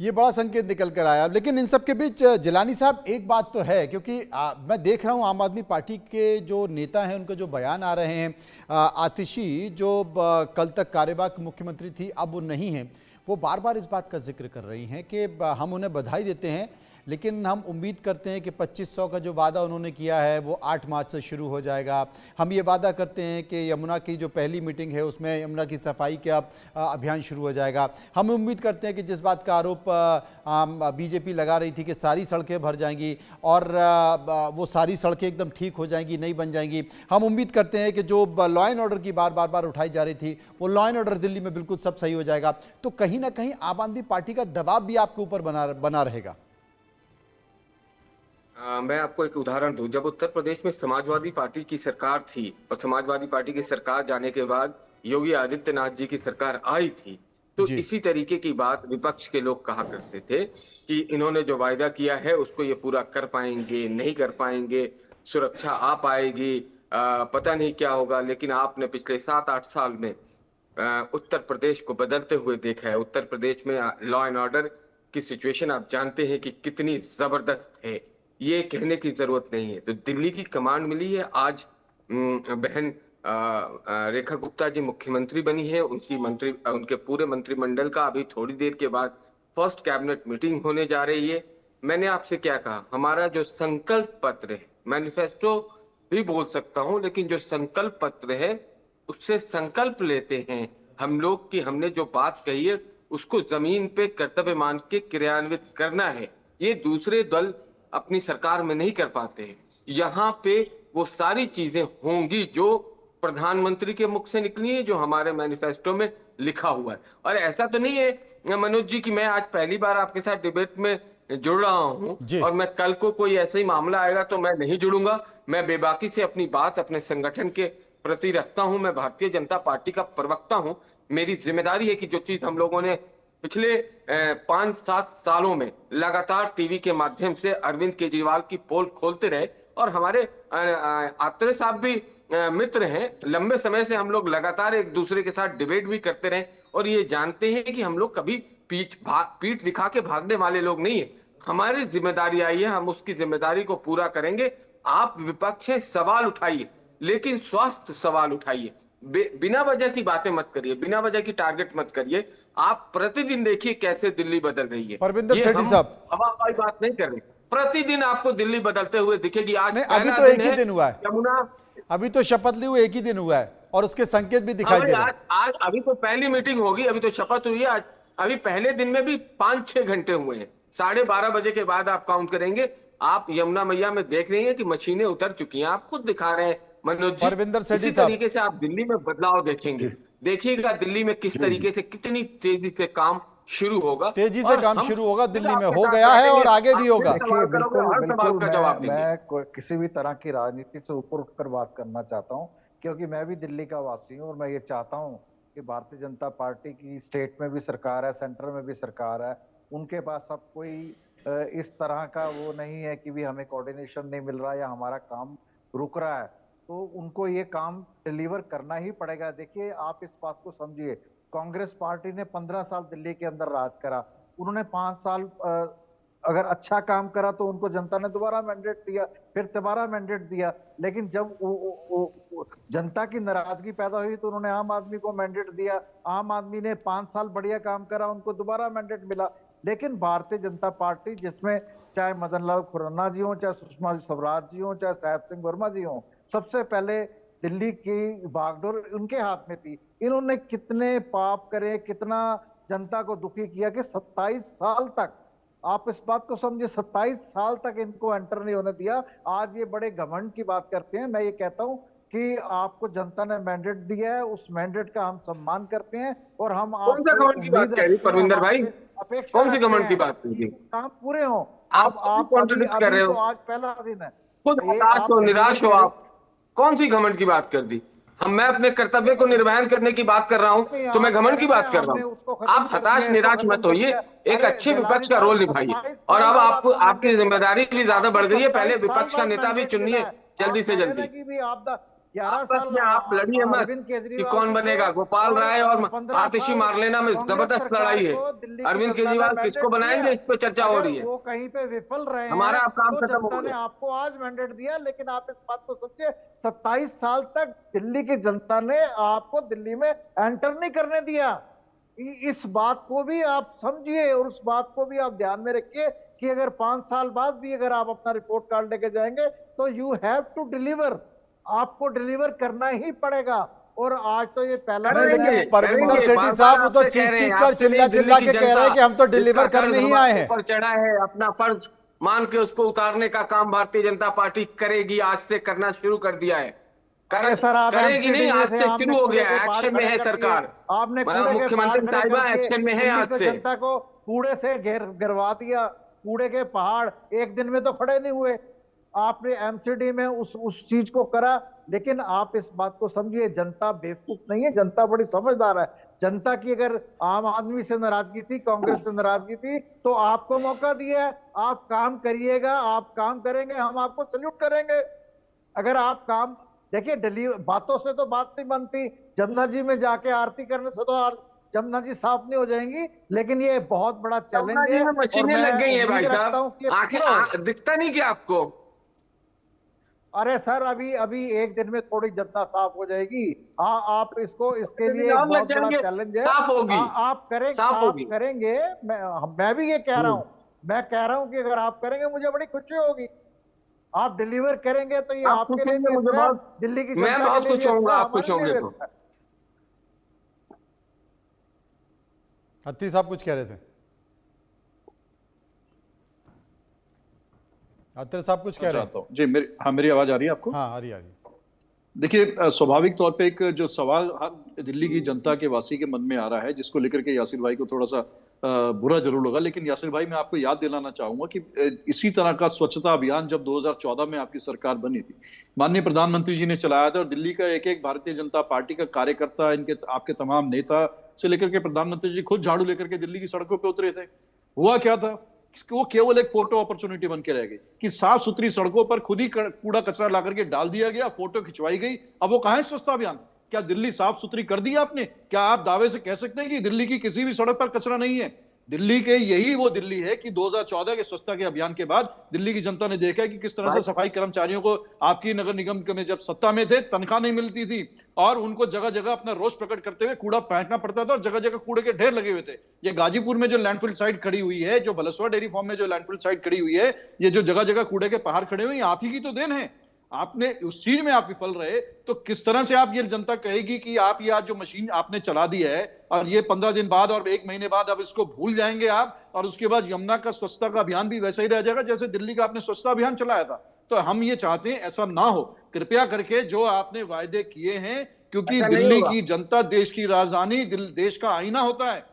ये बड़ा संकेत निकल कर आया। लेकिन इन सब के बीच जिलानी साहब एक बात तो है, क्योंकि मैं देख रहा हूं आम आदमी पार्टी के जो नेता हैं उनके जो बयान आ रहे हैं, आतिशी जो कल तक कार्यवाहक मुख्यमंत्री थी अब वो नहीं है, वो बार बार इस बात का जिक्र कर रही हैं कि हम उन्हें बधाई देते हैं लेकिन हम उम्मीद करते हैं कि 2500 का जो वादा उन्होंने किया है वो 8 मार्च से शुरू हो जाएगा। हम ये वादा करते हैं कि यमुना की जो पहली मीटिंग है उसमें यमुना की सफाई का अभियान शुरू हो जाएगा। हम उम्मीद करते हैं कि जिस बात का आरोप बीजेपी लगा रही थी कि सारी सड़कें भर जाएंगी और वो सारी सड़कें एकदम ठीक हो जाएंगी, नहीं बन जाएंगी, हम उम्मीद करते हैं कि जो लॉ एंड ऑर्डर की बार उठाई जा रही थी वो लॉ एंड ऑर्डर दिल्ली में बिल्कुल सब सही हो जाएगा। तो कहीं ना कहीं आम आदमी पार्टी का दबाव भी आपके ऊपर बना रहेगा। मैं आपको एक उदाहरण दूं। जब उत्तर प्रदेश में समाजवादी पार्टी की सरकार थी और समाजवादी पार्टी की सरकार जाने के बाद योगी आदित्यनाथ जी की सरकार आई थी, तो जी। इसी तरीके की बात विपक्ष के लोग कहा करते थे कि इन्होंने जो वायदा किया है उसको ये पूरा कर पाएंगे, नहीं कर पाएंगे, सुरक्षा आ पाएगी, पता नहीं क्या होगा। लेकिन आपने पिछले 7-8 साल में उत्तर प्रदेश को बदलते हुए देखा है। उत्तर प्रदेश में लॉ एंड ऑर्डर की सिचुएशन आप जानते हैं कि कितनी जबरदस्त है, ये कहने की जरूरत नहीं है। तो दिल्ली की कमांड मिली है आज। बहन रेखा गुप्ता जी मुख्यमंत्री बनी है, उनके पूरे मंत्रिमंडल का अभी थोड़ी देर के बाद फर्स्ट कैबिनेट मीटिंग होने जा रही है। मैंने आपसे क्या कहा, हमारा जो संकल्प पत्र है, मैनिफेस्टो भी बोल सकता हूं, लेकिन जो संकल्प पत्र है उससे संकल्प लेते हैं हम लोग कि हमने जो बात कही है उसको जमीन पे कर्तव्य मान के क्रियान्वित करना है। ये दूसरे दल अपनी सरकार में नहीं कर पाते हैं। यहाँ पे वो सारी चीजें होंगी जो प्रधानमंत्री के मुख से निकली है, जो हमारे मैनिफेस्टो में लिखा हुआ है। और ऐसा तो नहीं है मनोज जी कि मैं आज पहली बार आपके साथ डिबेट में जुड़ रहा हूं और मैं कल को कोई ऐसा ही मामला आएगा तो मैं नहीं जुड़ूंगा। मैं बेबाकी से अपनी बात अपने संगठन के प्रति रखता हूं। मैं भारतीय जनता पार्टी का प्रवक्ता हूं। मेरी जिम्मेदारी है कि जो चीज हम लोगों ने पिछले 5-7 सालों में लगातार टीवी के माध्यम से अरविंद केजरीवाल की पोल खोलते रहे, और हमारे आत्रे साहब भी मित्र हैं, लंबे समय से हम लोग लगातार एक दूसरे के साथ डिबेट भी करते रहे और ये जानते हैं कि हम लोग कभी पीठ दिखा के भागने वाले लोग नहीं है। हमारी जिम्मेदारी आई है, हम उसकी जिम्मेदारी को पूरा करेंगे। आप विपक्ष से सवाल उठाइए, लेकिन स्वस्थ सवाल उठाइए। बिना वजह की बातें मत करिए, बिना वजह की टारगेट मत करिए। आप प्रतिदिन देखिए कैसे दिल्ली बदल रही है। परविंदर सेठी साहब, हवाई बात नहीं कर रहे, प्रतिदिन आपको दिल्ली बदलते हुए दिखेगी। आज अभी तो एक ही दिन हुआ है, यमुना, अभी तो शपथ ली हुई एक ही दिन हुआ है और उसके संकेत भी दिखाई दे रहे हैं। आज अभी तो पहली मीटिंग होगी, अभी तो शपथ हुई है। आज अभी पहले दिन में भी 5-6 घंटे हुए हैं। 12:30 बजे के बाद आप काउंट करेंगे। आप यमुना मैया में देख रही हैं कि मशीनें उतर चुकी हैं, आप खुद दिखा रहे हैं मनोज जी। परविंदर सेठी इसी साहब, तरीके से आप दिल्ली में बदलाव देखेंगे। देखिएगा दिल्ली में किस तरीके से, कितनी तेजी से काम शुरू होगा, तेजी से काम शुरू होगा। दिल्ली में हो गया है और आगे भी होगा। देखिए, बिल्कुल मैं किसी भी तरह की राजनीति से ऊपर उठकर बात करना चाहता हूं, क्योंकि मैं भी दिल्ली का वासी हूं और मैं ये चाहता हूं कि भारतीय जनता पार्टी की स्टेट में भी सरकार है, सेंटर में भी सरकार है, उनके पास अब कोई इस तरह का वो नहीं है कि भी हमें कोऑर्डिनेशन नहीं मिल रहा या हमारा काम रुक रहा है, तो उनको ये काम डिलीवर करना ही पड़ेगा। देखिए, आप इस बात को समझिए, कांग्रेस पार्टी ने 15 साल दिल्ली के अंदर राज करा, उन्होंने 5 साल अगर अच्छा काम करा तो उनको जनता ने दोबारा मैंडेट दिया, फिर दोबारा मैंडेट दिया। लेकिन जब जनता की नाराजगी पैदा हुई तो उन्होंने आम आदमी को मैंडेट दिया, आम आदमी ने 5 साल बढ़िया काम करा, उनको दोबारा मैंडेट मिला। लेकिन भारतीय जनता पार्टी, जिसमें चाहे मदन लाल खुराना जी हो, चाहे सुषमा स्वराज जी हो, चाहे साहेब सिंह वर्मा जी हो, सबसे पहले दिल्ली की बागडोर उनके हाथ में थी। इन्होंने कितने पाप करे, कितना जनता को दुखी किया कि 27 साल तक, आप इस बात को समझिए, 27 साल तक इनको एंटर नहीं होने दिया। आज ये बड़े घमंड की बात करते हैं। मैं ये कहता हूं कि आपको जनता ने मैंडेट दिया है, उस मैंडेट का हम सम्मान करते हैं और हम कौन सा घमंड की बात कह रही परविंदर भाई, कौन सी घमंड की बात कह रही? काम पूरे हो आप कॉन्ट्रडिक्ट कर रहे हो। आज पहला दिन है, खुद हताश हो, निराश हो आप, कौन सी घमंड की बात कर दी? मैं अपने कर्तव्य को निर्वहन करने की बात कर रहा हूं तो मैं घमंड की बात कर रहा हूं? आप हताश निराश मत होइए, एक अच्छे विपक्ष का रोल निभाइए। और अब आपकी जिम्मेदारी भी ज्यादा बढ़ गई है, पहले विपक्ष का नेता भी चुनिए जल्दी से जल्दी। आपस में आप लड़िए मत कि कौन बनेगा। गोपाल राय और आतिशी मारलेना में जबरदस्त लड़ाई है। अरविंद केजरीवाल किसको बनाएंगे, इस पे चर्चा हो रही है। वो कहीं पे विफल रहे हैं, हमारा काम तो खत्म हो जनता ने गया। आपको आज मैंडेट दिया, लेकिन आप इस बात को समझिए 27 साल तक दिल्ली की जनता ने आपको दिल्ली में एंटर नहीं करने दिया। इस बात को भी आप समझिए और उस बात को भी आप ध्यान में रखिए कि अगर 5 साल बाद भी अगर आप अपना रिपोर्ट कार्ड लेके जाएंगे तो यू हैव टू डिलीवर, आपको डिलीवर करना ही पड़ेगा। और आज तो ये पहला नहीं, लेकिन परविंदर सेठी साहब वो तो चीख चीख कर चिल्ला चिल्ला के कह रहे हैं कि हम तो डिलीवर करने ही आए हैं। पर चढ़ा है, अपना फर्ज मान के उसको उतारने का काम भारतीय जनता पार्टी करेगी। आज से करना शुरू कर दिया है। करेगी नहीं, आज से शुरू हो गया, एक्शन में है सरकार। आपने मुख्यमंत्री साहिबा एक्शन में है आज से। जनता को कूड़े से गिरवा दिया, कूड़े के पहाड़ एक दिन में तो खड़े नहीं हुए। आपने एमसीडी में उस चीज को करा, लेकिन आप इस बात को समझिए जनता बेवकूफ नहीं है, जनता बड़ी समझदार है। जनता की अगर आम आदमी से नाराजगी थी, कांग्रेस से नाराजगी थी, तो आपको मौका दिया है। आप काम करिएगा, आप काम करेंगे, हम आपको सल्यूट करेंगे। अगर आप काम देखिए, डिलीवर बातों से तो बात नहीं बनती, जमुना जी में जाके आरती करने से तो जमुना जी साफ नहीं हो जाएंगी। लेकिन ये बहुत बड़ा चैलेंज है। मशीनें लग गई हैं भाई साहब, आंखें दिखता नहीं क्या आपको? अरे सर, अभी एक दिन में थोड़ी जनता साफ हो जाएगी। आप इसको, इसके लिए बहुत बड़ा चैलेंज है। साफ होगी, आप करेंगे। मैं भी ये कह रहा हूँ, मैं कह रहा हूँ कि अगर आप करेंगे मुझे बड़ी खुशी होगी। आप डिलीवर करेंगे तो ये आपके लिए मुझे बहुत, दिल्ली की मैं बहुत खुश होऊंगा आप खुश होंगे तो। अत्ती साहब कुछ कह रहे थे? अत्तर साहब कुछ कह रहे हैं? जी, मेरी आवाज आ रही है आपको? हाँ, आ रही है। देखिए, स्वाभाविक तौर पे एक जो सवाल दिल्ली की जनता के वासी के मन में आ रहा है, जिसको लेकर के यासिर भाई को थोड़ा सा बुरा जरूर लगा, लेकिन यासिर भाई मैं आपको याद दिलाना चाहूंगा कि इसी तरह का स्वच्छता अभियान जब 2014 में आपकी सरकार बनी थी, माननीय प्रधानमंत्री जी ने चलाया था, और दिल्ली का एक एक भारतीय जनता पार्टी का कार्यकर्ता, इनके आपके तमाम नेता से लेकर के प्रधानमंत्री जी खुद झाड़ू लेकर के दिल्ली की सड़कों पर उतरे थे। हुआ क्या था? वो केवल एक फोटो अपॉर्चुनिटी बन के रह गई कि साफ सुथरी सड़कों पर खुद ही कूड़ा कचरा ला करके डाल दिया गया, फोटो खिंचवाई गई। अब वो कहां है स्वच्छता अभियान? क्या दिल्ली साफ सुथरी कर दी आपने? क्या आप दावे से कह सकते हैं कि दिल्ली की किसी भी सड़क पर कचरा नहीं है? दिल्ली के यही वो दिल्ली है कि 2014 के स्वच्छता के अभियान के बाद दिल्ली की जनता ने देखा कि किस तरह से सफाई कर्मचारियों को आपकी नगर निगम में जब सत्ता में थे तनख्वाह नहीं मिलती थी, और उनको जगह जगह अपना रोष प्रकट करते हुए कूड़ा फेंकना पड़ता था, और जगह जगह कूड़े के ढेर लगे हुए थे। ये गाजीपुर में जो लैंडफिल साइट खड़ी हुई है, जो बलसवा डेयरी फार्म में जो लैंडफिल साइट खड़ी हुई है, ये जो जगह जगह कूड़े के पहाड़ खड़े हुए, आप ही की तो देन है। आपने उस चीज में आप विफल रहे, तो किस तरह से आप ये जनता कहेगी कि आप ये आज जो मशीन आपने चला दी है, और ये 15 दिन बाद और 1 महीने बाद अब इसको भूल जाएंगे आप, और उसके बाद यमुना का स्वच्छता का अभियान भी वैसा ही रह जाएगा जैसे दिल्ली का आपने स्वच्छता अभियान चलाया था। तो हम ये चाहते हैं ऐसा ना हो। कृपया करके जो आपने वायदे किए हैं, क्योंकि दिल्ली की जनता देश की राजधानी, देश का आईना होता है।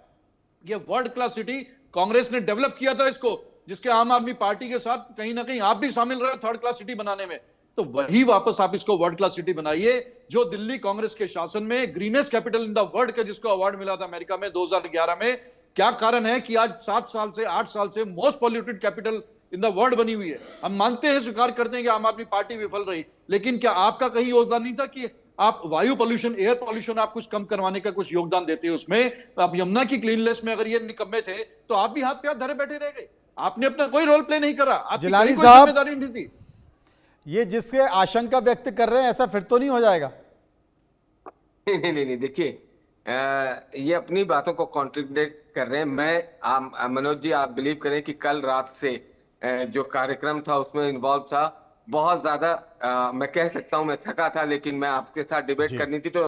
ये वर्ल्ड क्लास सिटी कांग्रेस ने डेवलप किया था इसको, जिसके आम आदमी पार्टी के साथ कहीं ना कहीं आप भी शामिल रहे थर्ड क्लास सिटी बनाने में। तो वही वापस आप इसको वर्ल्ड क्लास सिटी बनाइए, जो दिल्ली कांग्रेस के शासन में greenest capital in the world का जिसको अवार्ड मिला था अमेरिका में 2011 में। क्या कारण है कि आज 7 साल से 8 साल से most polluted capital in the world बनी हुई है? हम मानते हैं, स्वीकार करते हैं कि आम आदमी पार्टी विफल रही, लेकिन क्या आपका कहीं योगदान नहीं था कि आप वायु पॉल्यूशन, एयर पॉल्यूशन आप कुछ कम करवाने का कुछ योगदान देते हैं उसमें? आप यमुना की क्लीननेस में अगर ये निकम्मे थे तो आप भी हाथ पे हाथ धरे बैठे रह गए। आपने अपना कोई रोल प्ले नहीं करा, आपकी कोई जिम्मेदारी नहीं थी। ये जिसके आशंका व्यक्त कर रहे हैं, ऐसा फिर तो नहीं हो जाएगा? नहीं, देखिए, ये अपनी बातों को कॉन्ट्रडिक्ट कर रहे हैं। मैं मनोज जी, आप बिलीव करें कि कल रात से जो कार्यक्रम था उसमें इन्वॉल्व था बहुत ज्यादा। मैं कह सकता हूं मैं थका था, लेकिन मैं आपके साथ डिबेट करनी थी तो